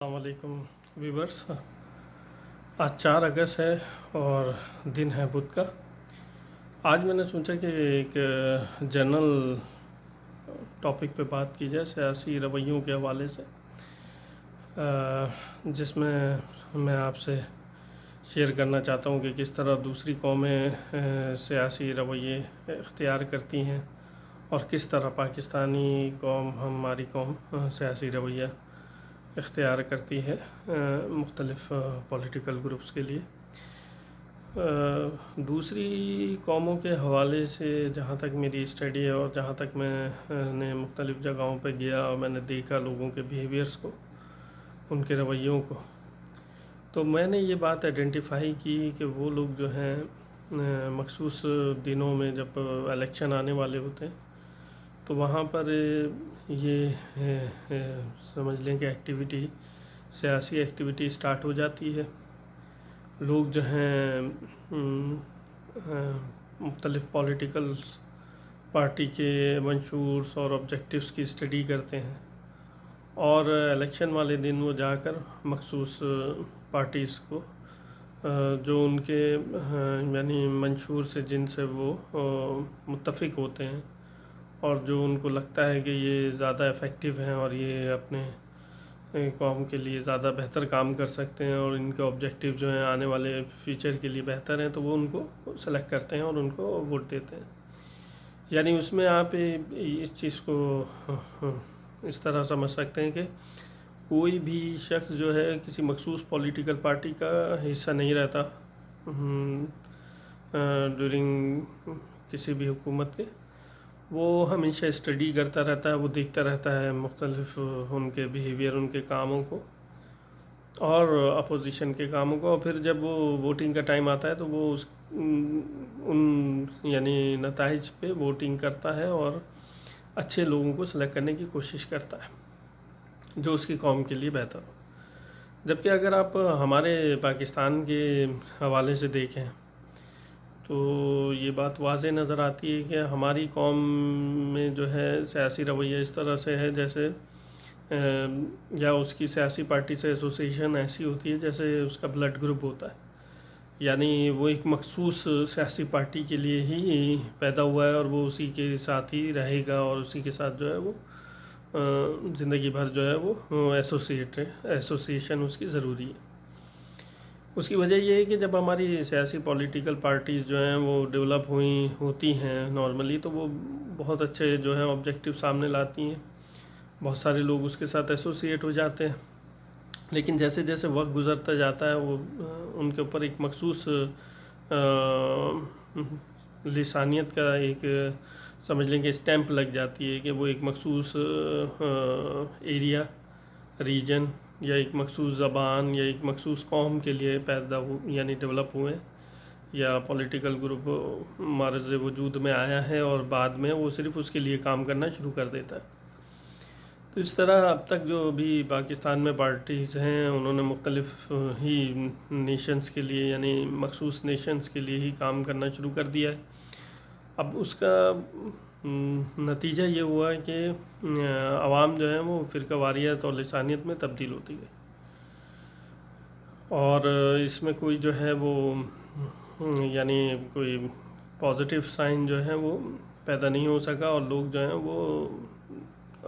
السلام علیکم ویورس، آج 4 اگست ہے اور دن ہے بدھ کا۔ آج میں نے سوچا کہ ایک جنرل ٹاپک پہ بات کی جائے سیاسی رویوں کے حوالے سے، جس میں آپ سے شیئر کرنا چاہتا ہوں کہ کس طرح دوسری قومیں سیاسی رویے اختیار کرتی ہیں اور کس طرح پاکستانی قوم، ہماری قوم سیاسی رویہ اختیار کرتی ہے مختلف پولیٹیکل گروپس کے لیے۔ دوسری قوموں کے حوالے سے جہاں تک میری اسٹڈی ہے اور جہاں تک میں نے مختلف جگہوں پہ گیا اور میں نے دیکھا لوگوں کے بیہیویئرس کو، ان کے رویوں کو، تو میں نے یہ بات آئیڈینٹیفائی کی کہ وہ لوگ جو ہیں مخصوص دنوں میں جب الیکشن آنے والے ہوتے ہیں تو وہاں پر یہ سمجھ لیں کہ ایکٹیویٹی، سیاسی ایکٹیویٹی سٹارٹ ہو جاتی ہے۔ لوگ جو ہیں مختلف پولیٹیکل پارٹی کے منشورس اور آبجیکٹیوز کی اسٹڈی کرتے ہیں، اور الیکشن والے دن وہ جا کر مخصوص پارٹیز کو جو ان کے یعنی منشور سے، جن سے وہ متفق ہوتے ہیں اور جو ان کو لگتا ہے کہ یہ زیادہ افیکٹو ہیں اور یہ اپنے قوم کے لیے زیادہ بہتر کام کر سکتے ہیں اور ان کے آبجیکٹیو جو ہیں آنے والے فیوچر کے لیے بہتر ہیں، تو وہ ان کو سلیکٹ کرتے ہیں اور ان کو ووٹ دیتے ہیں۔ یعنی اس میں آپ اس چیز کو اس طرح سمجھ سکتے ہیں کہ کوئی بھی شخص جو ہے کسی مخصوص پولیٹیکل پارٹی کا حصہ نہیں رہتا ڈیورنگ کسی بھی حکومت کے، وہ ہمیشہ اسٹڈی کرتا رہتا ہے، وہ دیکھتا رہتا ہے مختلف ان کے بیہیویئر، ان کے کاموں کو اور اپوزیشن کے کاموں کو، اور پھر جب وہ ووٹنگ کا ٹائم آتا ہے تو وہ ان یعنی نتائج پہ ووٹنگ کرتا ہے اور اچھے لوگوں کو سلیکٹ کرنے کی کوشش کرتا ہے جو اس کی قوم کے لیے بہتر ہو۔ جبکہ اگر آپ ہمارے پاکستان کے حوالے سے دیکھیں تو یہ بات واضح نظر آتی ہے کہ ہماری قوم میں جو ہے سیاسی رویہ اس طرح سے ہے جیسے یا اس کی سیاسی پارٹی سے ایسوسیشن ایسی ہوتی ہے جیسے اس کا بلڈ گروپ ہوتا ہے، یعنی وہ ایک مخصوص سیاسی پارٹی کے لیے ہی پیدا ہوا ہے اور وہ اسی کے ساتھ ہی رہے گا اور اسی کے ساتھ جو ہے وہ زندگی بھر جو ہے وہ ایسوسیشن اس کی ضروری ہے۔ اس کی وجہ یہ ہے کہ جب ہماری سیاسی پولیٹیکل پارٹیز جو ہیں وہ ڈیولپ ہوتی ہیں نارملی، تو وہ بہت اچھے جو ہیں آبجیکٹیو سامنے لاتی ہیں، بہت سارے لوگ اس کے ساتھ ایسوسیٹ ہو جاتے ہیں، لیکن جیسے جیسے وقت گزرتا جاتا ہے وہ ان کے اوپر ایک مخصوص لسانیت کا ایک سمجھ لیں کہ اسٹیمپ لگ جاتی ہے کہ وہ ایک مخصوص ایریا، ریجن یا ایک مخصوص زبان یا ایک مخصوص قوم کے لیے یعنی ڈیولپ ہوئے یا پولیٹیکل گروپ معرض وجود میں آیا ہے اور بعد میں وہ صرف اس کے لیے کام کرنا شروع کر دیتا ہے۔ تو اس طرح اب تک جو بھی پاکستان میں پارٹیز ہیں انہوں نے مختلف ہی نیشنز کے لیے یعنی مخصوص نیشنز کے لیے ہی کام کرنا شروع کر دیا ہے۔ اب اس کا نتیجہ یہ ہوا ہے کہ عوام جو ہیں وہ فرقہ واریت اور لسانیت میں تبدیل ہوتی گئی، اور اس میں کوئی جو ہے وہ یعنی کوئی پازیٹیو سائن جو ہے وہ پیدا نہیں ہو سکا، اور لوگ جو ہیں وہ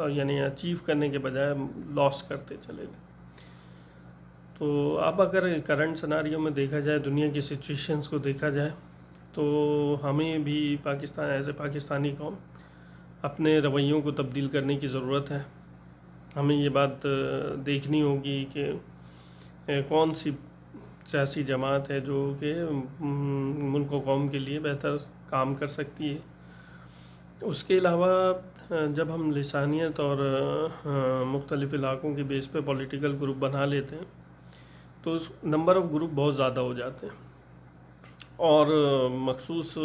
یعنی اچیو کرنے کے بجائے لاس کرتے چلے گئے۔ تو اب اگر کرنٹ سناریو میں دیکھا جائے، دنیا کی سچویشنز کو دیکھا جائے، تو ہمیں بھی پاکستانی قوم اپنے رویوں کو تبدیل کرنے کی ضرورت ہے۔ ہمیں یہ بات دیکھنی ہوگی کہ کون سی سیاسی جماعت ہے جو کہ ملک و قوم کے لیے بہتر کام کر سکتی ہے۔ اس کے علاوہ جب ہم لسانیت اور مختلف علاقوں کے بیس پہ پولیٹیکل گروپ بنا لیتے ہیں تو اس نمبر آف گروپ بہت زیادہ ہو جاتے ہیں، اور مخصوص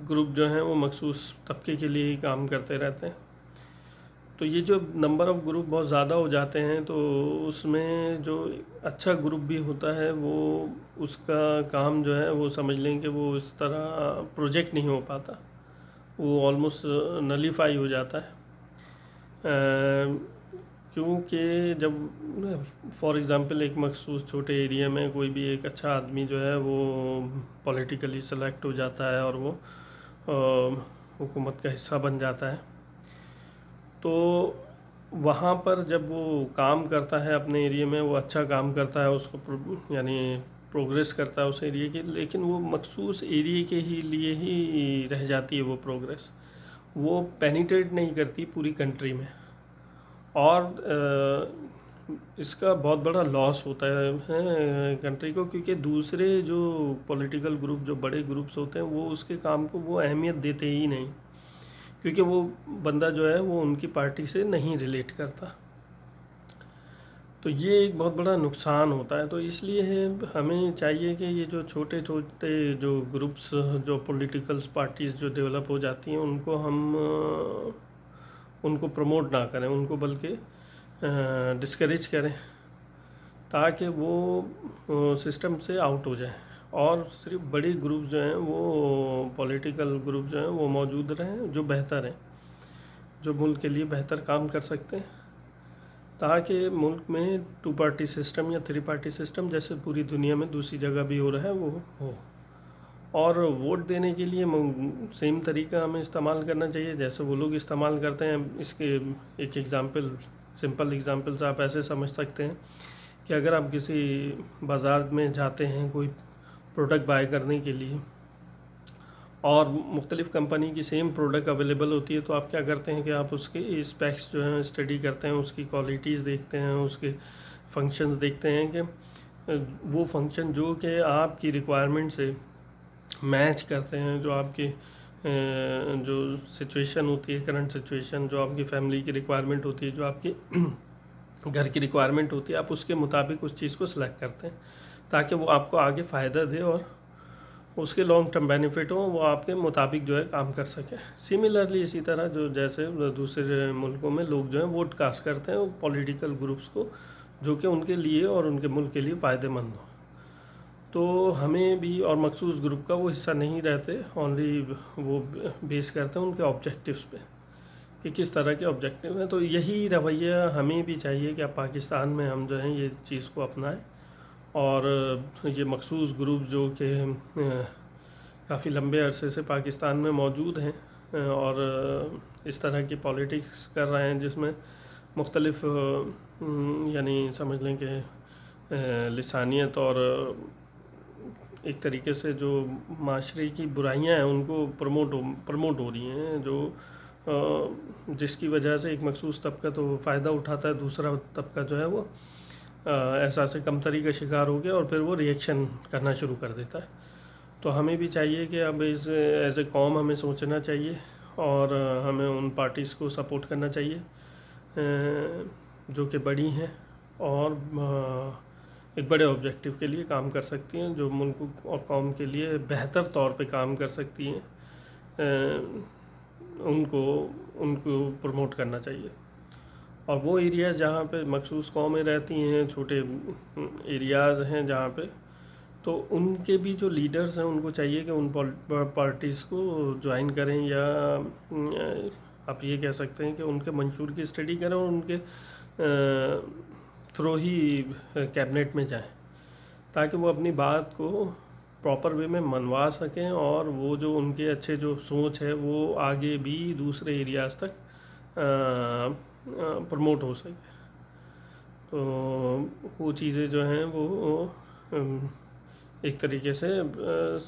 گروپ جو ہیں وہ مخصوص طبقے کے لیے ہی کام کرتے رہتے ہیں۔ تو یہ جو نمبر آف گروپ بہت زیادہ ہو جاتے ہیں تو اس میں جو اچھا گروپ بھی ہوتا ہے وہ اس کا کام جو ہے وہ سمجھ لیں کہ وہ اس طرح پروجیکٹ نہیں ہو پاتا، وہ آلموسٹ نلیفائی ہو جاتا ہے، کیونکہ جب فار ایگزامپل ایک مخصوص چھوٹے ایریا میں کوئی بھی ایک اچھا آدمی جو ہے وہ پولیٹیکلی سلیکٹ ہو جاتا ہے اور وہ حکومت کا حصہ بن جاتا ہے، تو وہاں پر جب وہ کام کرتا ہے اپنے ایریا میں، وہ اچھا کام کرتا ہے، اس کو یعنی پروگریس کرتا ہے اس ایریا کی، لیکن وہ مخصوص ایریا کے ہی لیے ہی رہ جاتی ہے وہ پروگریس، وہ پینیٹریٹ نہیں کرتی پوری کنٹری میں، اور اس کا بہت بڑا لاس ہوتا ہے کنٹری کو، کیونکہ دوسرے جو پولیٹیکل گروپ، جو بڑے گروپس ہوتے ہیں، وہ اس کے کام کو وہ اہمیت دیتے ہی نہیں، کیونکہ وہ بندہ جو ہے وہ ان کی پارٹی سے نہیں ریلیٹ کرتا. تو یہ ایک بہت بڑا نقصان ہوتا ہے. تو اس لیے ہمیں چاہیے کہ یہ جو چھوٹے چھوٹے جو گروپس، جو پولیٹیکل پارٹیز جو ڈیولپ ہو جاتی ہیں، ان کو ہم ان کو پروموٹ نہ کریں، ان کو بلکہ ڈسکریج کریں، تاکہ وہ سسٹم سے آؤٹ ہو جائیں، اور صرف بڑے گروپ جو ہیں، وہ پولیٹیکل گروپ جو ہیں وہ موجود رہیں، جو بہتر ہیں، جو ملک کے لیے بہتر کام کر سکتے ہیں، تاکہ ملک میں 2 پارٹی سسٹم یا 3 پارٹی سسٹم جیسے پوری دنیا میں دوسری جگہ بھی ہو رہا ہے وہ ہو. اور ووٹ دینے کے لیے سیم طریقہ ہمیں استعمال کرنا چاہیے جیسے وہ لوگ استعمال کرتے ہیں. اس کے ایک ایگزامپل، سمپل ایگزامپلس آپ ایسے سمجھ سکتے ہیں کہ اگر آپ کسی بازار میں جاتے ہیں کوئی پروڈکٹ بائی کرنے کے لیے، اور مختلف کمپنی کی سیم پروڈکٹ اویلیبل ہوتی ہے، تو آپ کیا کرتے ہیں کہ آپ اس کے اسپیکس جو ہیں اسٹڈی کرتے ہیں، اس کی کوالٹیز دیکھتے ہیں، اس کے فنکشنز دیکھتے ہیں کہ وہ فنکشن جو کہ آپ کی ریکوائرمنٹ سے میچ کرتے ہیں، جو آپ کی جو سچویشن ہوتی ہے، کرنٹ سچویشن، جو آپ کی فیملی کی ریکوائرمنٹ ہوتی ہے، جو آپ کی گھر کی ریکوائرمنٹ ہوتی ہے، آپ اس کے مطابق اس چیز کو سلیکٹ کرتے ہیں، تاکہ وہ آپ کو آگے فائدہ دے اور اس کے لانگ ٹرم بینیفٹ ہوں، وہ آپ کے مطابق جو ہے کام کر سکیں. سملرلی اسی طرح جو جیسے دوسرے ملکوں میں لوگ جو ہیں ووٹ کاسٹ کرتے ہیں پولیٹیکل گروپس کو، جو کہ ان کے لیے اور ان کے ملک کے لیے فائدہ مند ہو. تو ہمیں بھی اور مخصوص گروپ کا وہ حصہ نہیں رہتے، اونلی وہ بیس کرتے ہیں ان کے آبجیکٹیوز پہ کہ کس طرح کے آبجیکٹیو ہیں. تو یہی رویہ ہمیں بھی چاہیے کہ اب پاکستان میں ہم جو ہیں یہ چیز کو اپنائیں، اور یہ مخصوص گروپ جو کہ کافی لمبے عرصے سے پاکستان میں موجود ہیں اور اس طرح کی پالیٹکس کر رہے ہیں، جس میں مختلف یعنی سمجھ لیں کہ لسانیت اور ایک طریقے سے جو معاشرے کی برائیاں ہیں ان کو پروموٹ ہو رہی ہیں، جو جس کی وجہ سے ایک مخصوص طبقہ تو فائدہ اٹھاتا ہے، دوسرا طبقہ جو ہے وہ احساس کمتری کا شکار ہو گیا اور پھر وہ ریئیکشن کرنا شروع کر دیتا ہے. تو ہمیں بھی چاہیے کہ اب ایز اے قوم ہمیں سوچنا چاہیے، اور ہمیں ان پارٹیز کو سپورٹ کرنا چاہیے جو کہ بڑی ہیں اور ایک بڑے آبجیکٹیو کے لیے کام کر سکتی ہیں، جو ملک اور قوم کے لیے بہتر طور پہ کام کر سکتی ہیں. ان کو پروموٹ کرنا چاہیے. اور وہ ایریا جہاں پہ مخصوص قومیں رہتی ہیں، چھوٹے ایریاز ہیں جہاں پہ، تو ان کے بھی جو لیڈرز ہیں ان کو چاہیے کہ ان پارٹیز کو جوائن کریں، یا آپ یہ کہہ سکتے ہیں کہ ان کے منشور کی اسٹڈی کریں اور ان کے تھرو ہی کیبنٹ میں جائیں، تاکہ وہ اپنی بات کو پراپر وے میں منوا سکیں، اور وہ جو ان کے اچھے جو سوچ ہے وہ آگے بھی دوسرے ایریاز تک پروموٹ ہو سکے. تو وہ چیزیں جو ہیں وہ ایک طریقے سے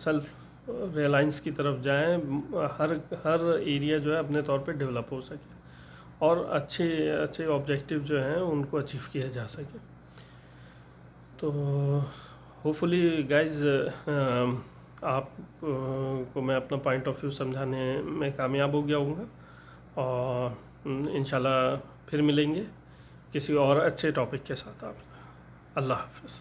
سیلف ریلائنس کی طرف جائیں، ہر ایریا جو ہے اپنے طور پہ ڈیولپ ہو سکے، اور اچھے آبجیکٹیو جو ہیں ان کو اچیو کیا جا سکے. تو ہوپفلی گائز آپ کو میں اپنا پوائنٹ آف ویو سمجھانے میں کامیاب ہو گیا ہوں گا، اور انشاءاللہ پھر ملیں گے کسی اور اچھے ٹاپک کے ساتھ. آپ اللہ حافظ.